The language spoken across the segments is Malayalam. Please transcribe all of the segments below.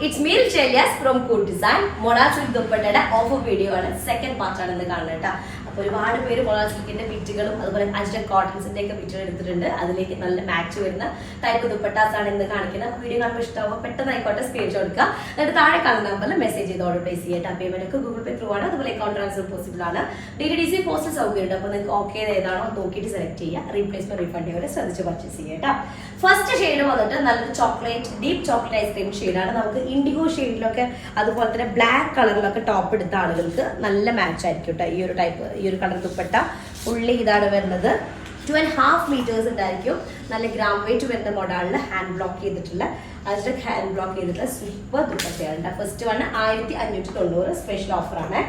it's me Chelias from Cool Design. Modal silk dupattയുടെ ഓഫർ വീഡിയോ ആണ്, സെക്കൻഡ് പാർട്ട് ആണ് ഇന്ന് കാണുന്നത് കേട്ടോ. അപ്പോൾ ഒരുപാട് പേര് മോഡൽ സിൽക്കിന്റെ പിറ്റുകളും അതുപോലെ അജ്രക് കോട്ടൺസിന്റെ ഒക്കെ പിറ്റുകൾ എടുത്തിട്ടുണ്ട്. അതിലേക്ക് നല്ല മാച്ച് വരുന്ന ടൈപ്പ് ദുപ്പട്ടാസ് ആണ് ഇന്ന് കാണിക്കുന്നത്. വീഡിയോ കാണുമ്പോൾ ഇഷ്ടമാകുമ്പോൾ പെട്ടെന്ന് ആയിക്കോട്ടെ സ്ക്രീൻഷോട്ട് എടുക്കുക. എന്നിട്ട് താഴെ കാണുന്ന നമ്പറിൽ മെസ്സേജ് ചെയ്ത് ഓർഡർ പ്ലേസ് ചെയ്യട്ടെ. പേയ്മെന്റ് ഒക്കെ ഗൂഗിൾ പേ ത്രൂ ആണ്, അതുപോലെ അക്കൗണ്ട് ട്രാൻസ്ഫർ പോസിബിൾ ആണ്. DTDC പോസ്റ്റൽ സൗകര്യമുണ്ട്. അപ്പോൾ നിങ്ങൾക്ക് ഓക്കെ ഏതാണോ നോക്കിയിട്ട് സെലക്ട് ചെയ്യുക. റീപ്ലേസ്മെന്റ് റീഫണ്ട് ചെയ്യുക, ശ്രദ്ധിച്ച് പർച്ചേസ് ചെയ്യട്ടോ. ഫസ്റ്റ് ഷെയ്ഡ് വന്നിട്ട് നല്ലൊരു ചോക്ലേറ്റ് ഡീപ്പ് ചോക്ലേറ്റ് ഐസ്ക്രീം ഷെയ്ഡാണ്. നമുക്ക് ഇൻഡിഗോ ഷെയ്ഡിലൊക്കെ അതുപോലെ തന്നെ ബ്ലാക്ക് കളറിലൊക്കെ ടോപ്പ് എടുത്ത ആളുകൾക്ക് നല്ല മാച്ച് ആയിരിക്കും കേട്ടോ. ഈ ഒരു ടൈപ്പ് ഈ ഒരു കളർ ദുപ്പട്ട ഫുള്ളി ഇതാണ് വരുന്നത്. 2.5 meters ഉണ്ടായിരിക്കും. നല്ല ഗ്രാം വെയിറ്റ് വരുന്ന മോഡലിൽ ഹാൻഡ് ബ്ലോക്ക് ചെയ്തിട്ടുള്ള അജ്രക് ഹാൻഡ് ബ്ലോക്ക് ചെയ്തിട്ടുള്ള സൂപ്പർ ദുപ്പട്ടയാണ്. ഫസ്റ്റ് വണ് 1590 സ്പെഷ്യൽ ഓഫറാണ്.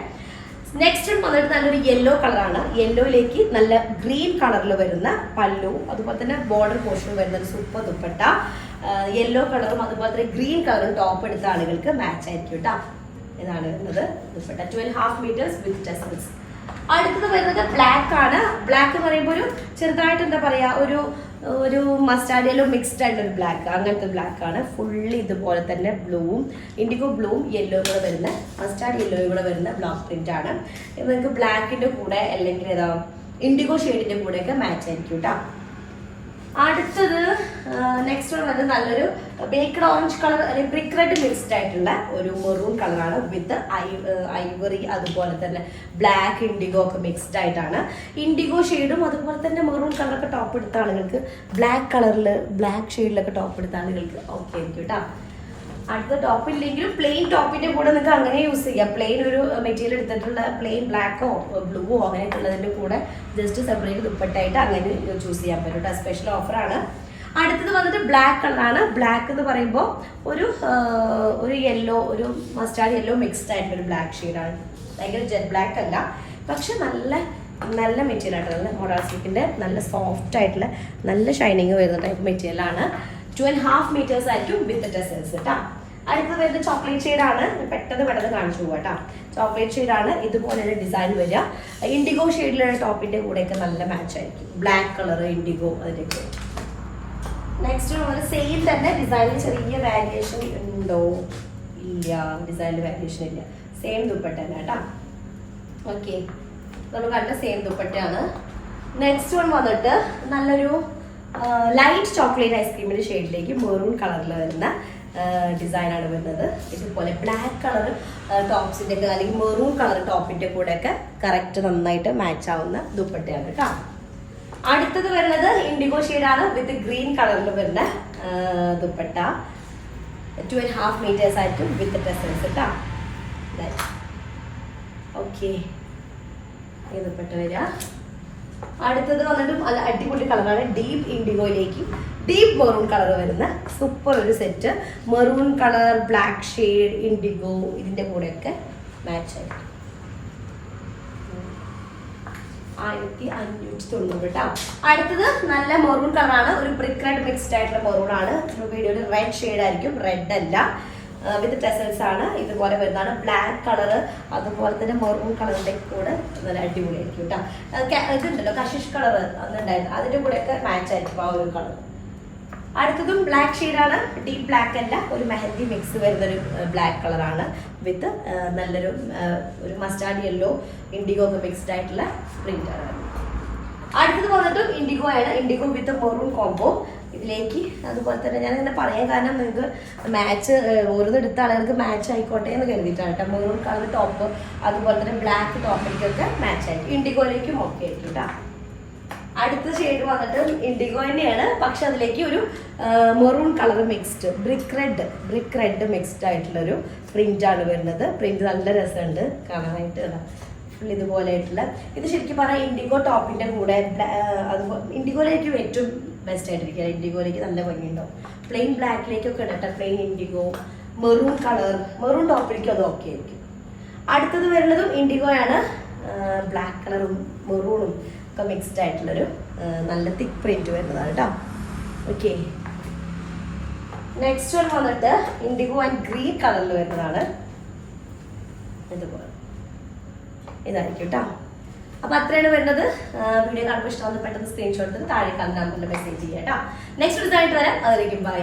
നെക്സ്റ്റ് വന്നിട്ട് നല്ലൊരു യെല്ലോ കളറാണ്. യെല്ലോയിലേക്ക് നല്ല ഗ്രീൻ കളറിൽ വരുന്ന പല്ലു, അതുപോലെ തന്നെ ബോർഡർ പോർഷൻ വരുന്ന ഒരു സൂപ്പർ ദുപ്പട്ട. യെല്ലോ കളറും അതുപോലെ തന്നെ ഗ്രീൻ കളറും ടോപ്പ് എടുത്ത ആളുകൾക്ക് മാച്ച് ആയിരിക്കും കേട്ടോ. ഇതാണ് വരുന്നത് ദുപ്പട്ട. 2.5 meters വിത്ത് ടെസൽസ്. അടുത്തത് വരുന്നത് ബ്ലാക്ക് ആണ്. ബ്ലാക്ക് എന്ന് പറയുമ്പോൾ ഒരു ചെറുതായിട്ട് എന്താ പറയാ, ഒരു മസ്റ്റാർഡ് യെല്ലോ മിക്സ്ഡ് ആയിട്ടൊരു ബ്ലാക്ക്, അങ്ങനത്തെ ബ്ലാക്ക് ആണ്. ഫുള്ളി ഇതുപോലെ തന്നെ ബ്ലൂവും ഇൻഡിഗോ ബ്ലൂവും യെല്ലോ കൂടെ വരുന്ന മസ്റ്റാർഡ് യെല്ലോയും കൂടെ വരുന്ന ബ്ലോക്ക് പ്രിന്റ് ആണ്. നിങ്ങൾക്ക് ബ്ലാക്കിന്റെ കൂടെ അല്ലെങ്കിൽ ഏതാ ഇൻഡിഗോ ഷെയ്ഡിന്റെ കൂടെയൊക്കെ മാച്ച് ആയിരിക്കും കേട്ടോ. അടുത്തത് നെക്സ്റ്റ് വന്നത് നല്ലൊരു ബേക്ക്ഡ് ഓറഞ്ച് കളർ അല്ലെങ്കിൽ ബ്രിക്ക് റെഡ് മിക്സ്ഡ് ആയിട്ടുള്ള ഒരു മെറൂൺ കളറാണ് വിത്ത് ഐവറി അതുപോലെ തന്നെ ബ്ലാക്ക് ഇൻഡിഗോ ഒക്കെ മിക്സ്ഡ് ആയിട്ടാണ്. ഇൻഡിഗോ ഷെയ്ഡും അതുപോലെ തന്നെ മെറൂൺ കളറൊക്കെ ടോപ്പ് എടുത്ത ആളുകൾക്ക് ബ്ലാക്ക് കളറിൽ ബ്ലാക്ക് ഷെയ്ഡിലൊക്കെ ടോപ്പ് എടുത്ത ആളുകൾക്ക് ഓക്കെ ആയിരിക്കും കേട്ടോ. അടുത്ത ടോപ്പ് ഇല്ലെങ്കിലും പ്ലെയിൻ ടോപ്പിന്റെ കൂടെ നിങ്ങൾക്ക് അങ്ങനെ യൂസ് ചെയ്യാം. പ്ലെയിൻ ഒരു മെറ്റീരിയൽ എടുത്തിട്ടുള്ള പ്ലെയിൻ ബ്ലാക്കോ ബ്ലൂവോ അങ്ങനെയൊക്കെ ഉള്ളതിന്റെ കൂടെ ജസ്റ്റ് സെപ്പറേറ്റ് ദുപ്പട്ടായിട്ട് അങ്ങനെ ചൂസ് ചെയ്യാൻ പറ്റും കേട്ടോ. സ്പെഷ്യൽ ഓഫറാണ്. അടുത്തത് വന്നിട്ട് ബ്ലാക്ക് കളറാണ്. ബ്ലാക്ക് എന്ന് പറയുമ്പോൾ ഒരു യെല്ലോ, ഒരു മസ്റ്റാർഡ് യെല്ലോ മിക്സ്ഡ് ആയിട്ടുള്ള ഒരു ബ്ലാക്ക് ഷെയ്ഡാണ്. ഭയങ്കര ജെറ്റ് ബ്ലാക്ക് അല്ല, പക്ഷെ നല്ല മെറ്റീരിയൽ ആയിട്ട് നല്ല മോഡൽ സിൽക്കിന്റെ നല്ല സോഫ്റ്റ് ആയിട്ടുള്ള നല്ല ഷൈനിങ് വരുന്ന ടൈപ്പ് മെറ്റീരിയലാണ്. 2.5 meters ആയിരിക്കും വിത്ത് ടെസൽസ് കേട്ടോ. അടുത്തത് വരുന്നത് ചോക്ലേറ്റ് ഷെയ്ഡാണ്. പെട്ടെന്ന് കാണിച്ചു പോവാ കേട്ടോ. ചോക്ലേറ്റ് ഷെയ്ഡാണ്. ഇതുപോലെ ഡിസൈൻ വരിക. ഇൻഡിഗോ ഷെയ്ഡിലുള്ള ടോപ്പിന്റെ കൂടെയൊക്കെ നല്ല മാച്ച് ആയിരിക്കും. ബ്ലാക്ക് കളർ ഇൻഡിഗോ അതിലേക്ക്. നെക്സ്റ്റ് നമ്മൾ സെയിം തന്നെ ഡിസൈനിൽ ചെറിയ വാരിയേഷൻ ഉണ്ടോ? ഇല്ല, ഡിസൈനിൽ വാരിയേഷൻ ഇല്ല. സെയിം ദുപ്പട്ട തന്നെ കേട്ടോ. ഓക്കെ, നമ്മൾ കണ്ട സെയിം ദുപ്പട്ടയാണ്. നെക്സ്റ്റ് വൺ വന്നിട്ട് നല്ലൊരു ലൈറ്റ് ചോക്ലേറ്റ് ഐസ്ക്രീമിന്റെ ഷെയ്ഡിലേക്ക് മെറൂൺ കളറിൽ വരുന്ന ഡിസൈനാണ് വരുന്നത്. ഇതുപോലെ ബ്ലാക്ക് കളർ ടോപ്സിന്റെ ഒക്കെ അല്ലെങ്കിൽ മെറൂൺ കളർ ടോപ്പിന്റെ കൂടെ ഒക്കെ കറക്റ്റ് നന്നായിട്ട് മാച്ച് ആവുന്ന ദുപ്പട്ടയാണ് കേട്ടോ. അടുത്തത് വരുന്നത് ഇൻഡിഗോ ഷെയ്ഡാണ് വിത്ത് ഗ്രീൻ കളറിൽ വരുന്ന ദുപ്പട്ട. 2.5 meters ആയിരിക്കും വിത്ത് ടെസൽസ് കേട്ടോ. ഓക്കെ, ഈ ദുപ്പട്ട വരിക. അടുത്തത് വന്നിട്ട് നല്ല അടിപൊളി കളറാണ്. ഡീപ്പ് ഇൻഡിഗോയിലേക്ക് ഡീപ്പ് മെറൂൺ കളർ വരുന്ന സൂപ്പർ ഒരു set. Maroon colour, black shade, IndiGo ഇതിന്റെ കൂടെയൊക്കെ മാച്ച് ആയിരിക്കും. 1590 കേട്ടോ. അടുത്തത് നല്ല മെറൂൺ കളറാണ്. ഒരു ബ്രിക്ക് റെഡ് മിക്സ്ഡ് ആയിട്ടുള്ള മെറൂൺ ആണ്. വീഡിയോയിൽ റെഡ് ഷെയ്ഡ് ആയിരിക്കും, റെഡ് അല്ല, വിത്ത് ടെസൽസ് ആണ്. ഇതുപോലെ വരുന്നതാണ്. ബ്ലാക്ക് കളറ് അതുപോലെ തന്നെ മെറൂൺ കളറിന്റെ കൂടെ നല്ല അടിപൊളിയായിരിക്കും കേട്ടോ. ഇതുണ്ടല്ലോ കഷിഷ് കളർ അതുണ്ടായിരുന്നു, അതിന്റെ കൂടെയൊക്കെ മാച്ച് ആയിരിക്കും ആ ഒരു കളർ. അടുത്തതും ബ്ലാക്ക് ഷെയ്ഡാണ്. ഡീപ്പ് ബ്ലാക്ക് അല്ല, ഒരു മെഹന്തി മിക്സ് വരുന്നൊരു ബ്ലാക്ക് കളറാണ് വിത്ത് നല്ലൊരു മസ്റ്റാർഡ് യെല്ലോ ഇൻഡിഗോ ഒക്കെ മിക്സ്ഡ് ആയിട്ടുള്ള പ്രിന്റ് ആണ്. അടുത്തത് വന്നിട്ട് ഇൻഡിഗോ ആണ്. ഇൻഡിഗോ വിത്ത് മെറൂൺ കോംബോ ഇതിലേക്ക്. അതുപോലെ തന്നെ ഞാൻ ഇങ്ങനെ പറയാൻ കാരണം നിങ്ങൾക്ക് മാച്ച് ഓരോന്നെടുത്ത ആളുകൾക്ക് മാച്ച് ആയിക്കോട്ടെ എന്ന് കരുതിയിട്ടാണ് കേട്ടോ. മെറൂൺ കളർ ടോപ്പ് അതുപോലെ തന്നെ ബ്ലാക്ക് ടോപ്പിലേക്കൊക്കെ മാച്ച് ആയിരിക്കും. ഇൻഡിഗോയിലേക്കും ഓക്കെ ആയിരിക്കും കേട്ടോ. അടുത്ത ഷെയ്ഡ് വന്നിട്ട് ഇൻഡിഗോ തന്നെയാണ്, പക്ഷെ അതിലേക്ക് ഒരു maroon colour mixed brick red mixed ആയിട്ടുള്ളൊരു പ്രിന്റ് ആണ് വരുന്നത്. പ്രിന്റ് നല്ല രസമുണ്ട് കാണാനായിട്ട്. ഫുൾ ഇതുപോലെ ആയിട്ടുള്ള ഇത് ശരിക്കും പറഞ്ഞാൽ ഇൻഡിഗോ ടോപ്പിന്റെ കൂടെ അതുപോലെ ഇൻഡിഗോയിലേക്ക് ഏറ്റവും ബെസ്റ്റ് ആയിട്ടിരിക്കുക. ഇൻഡിഗോയിലേക്ക് നല്ല ഭംഗിയുണ്ടാവും. പ്ലെയിൻ ബ്ലാക്കിലേക്കൊക്കെ ഇടട്ടെ. Plain indigo maroon colour maroon ടോപ്പിലേക്കും അത് ഓക്കെ ആയിരിക്കും. അടുത്തത് വരുന്നതും ഇൻഡിഗോ ആണ്. ബ്ലാക്ക് കളറും മെറൂണും ഒക്കെ മിക്സ്ഡ് ആയിട്ടുള്ളൊരു നല്ല തിക്ക് പ്രിന്റ് വരുന്നതാണ് കേട്ടോ. ഓക്കെ, നെക്സ്റ്റ് വൺ വന്നിട്ട് ഇൻഡിഗോ ആൻഡ് ഗ്രീൻ കളറിൽ വരുന്നതാണ്. ഇതുപോലെ ഇതായിരിക്കും കേട്ടോ. അപ്പൊ അത്രയാണ് വരുന്നത്. വീഡിയോ കാണുമ്പോൾ ഇഷ്ടമാകുന്ന പെട്ടെന്ന് സ്ക്രീൻഷോട്ട് എടുത്ത് താഴെ കാണുന്ന നമ്പറിൽ മെസ്സേജ് ചെയ്യാം കേട്ടോ. നെക്സ്റ്റ് ഡിസൈൻ ആയിട്ട് വരാം. അതിലേക്കും ബൈ.